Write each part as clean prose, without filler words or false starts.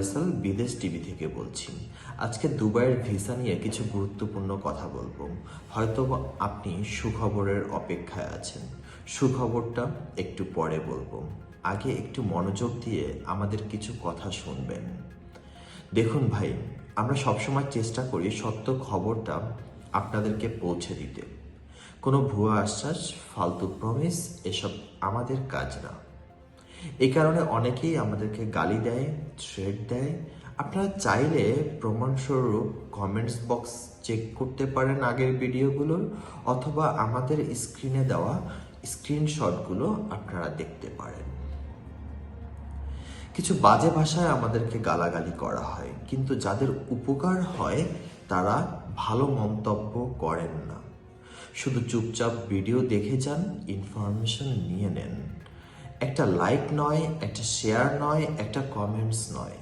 ফয়সাল বিদেশ টিভি থেকে বলছি। আজকে দুবাইয়ের ভিসা নিয়ে কিছু গুরুত্বপূর্ণ কথা বলবো। হয়তো আপনি সুখবরের অপেক্ষায় আছেন। সুখবরটা একটু পরে বলবো। আগে একটু মনোযোগ দিয়ে আমাদের কিছু কথা শুনবেন। দেখুন ভাই, আমরা সবসময় চেষ্টা করি সত্য খবরটা আপনাদেরকে পৌঁছে দিতে। কোনো ভুয়া আশ্বাস, ফালতু প্রমিস এসব আমাদের কাজ না। এই কারণে অনেকেই আমাদেরকে গালি দেয়, থ্রেট দেয়। আপনারা চাইলে প্রমাণস্বরূপ কমেন্টস বক্স চেক করতে পারেন আগের ভিডিওগুলোর, অথবা আমাদের স্ক্রিনে দেওয়া স্ক্রিনশটগুলো আপনারা দেখতে পারেন। কিছু বাজে ভাষায় আমাদেরকে গালাগালি করা হয়, কিন্তু যাদের উপকার হয় তারা ভালো মন্তব্য করেন না। শুধু চুপচাপ ভিডিও দেখে যান, ইনফরমেশন নিয়ে নেন। একটা লাইক নয়, একটা শেয়ার নয়, একটা কমেন্টস নয়।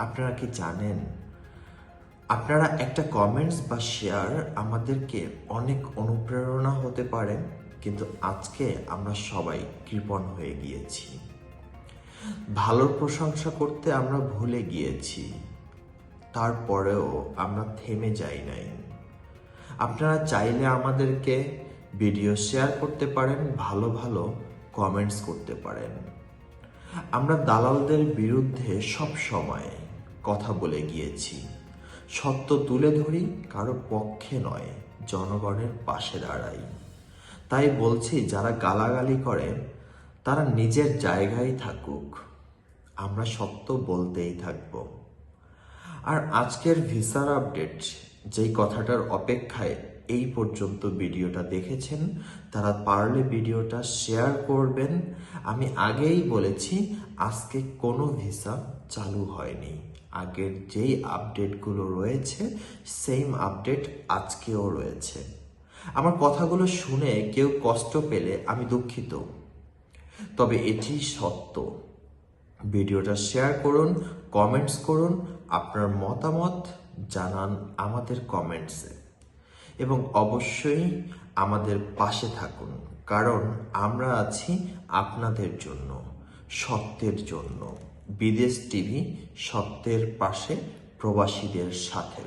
আপনারা কি জানেন, আপনারা একটা কমেন্টস বা শেয়ার আমাদেরকে অনেক অনুপ্রেরণা হতে পারে, কিন্তু আজকে আমরা সবাই কৃপণ হয়ে গিয়েছি। ভালোর প্রশংসা করতে আমরা ভুলে গিয়েছি, তারপরেও আমরা থেমে যাই নাই। আপনারা চাইলে আমাদেরকে ভিডিও শেয়ার করতে পারেন, ভালো ভালো কমেন্টস করতে পারেন। আমরা দালালদের বিরুদ্ধে সব সময় কথা বলে গিয়েছি। সত্য তুলে ধরি, কারো পক্ষে নয়, জনগণের পাশে দাঁড়াই। তাই বলছি, যারা গালাগালি করে তারা নিজের জায়গায় থাকুক, আমরা সত্য বলতেই থাকব। আর আজকের ভিসার আপডেট, যেই কথাটার অপেক্ষায় এই পর্যন্ত ভিডিওটা দেখেছেন, তারা পারলে ভিডিওটা শেয়ার করবেন। আমি আগেই বলেছি, আজকে কোনো ভিসা চালু হয়নি। আগের যেই আপডেটগুলো রয়েছে সেম আপডেট আজকেও রয়েছে। আমার কথাগুলো শুনে কেউ কষ্ট পেলে আমি দুঃখিত, তবে এটি সত্য। ভিডিওটা শেয়ার করুন, কমেন্টস করুন, আপনার মতামত জানান আমাদের কমেন্টসে, এবং অবশ্যই আমাদের পাশে থাকুন, কারণ আমরা আছি আপনাদের জন্য, সত্যের জন্য। বিদেশ টিভি, সত্যের পাশে, প্রবাসীদের সাথে।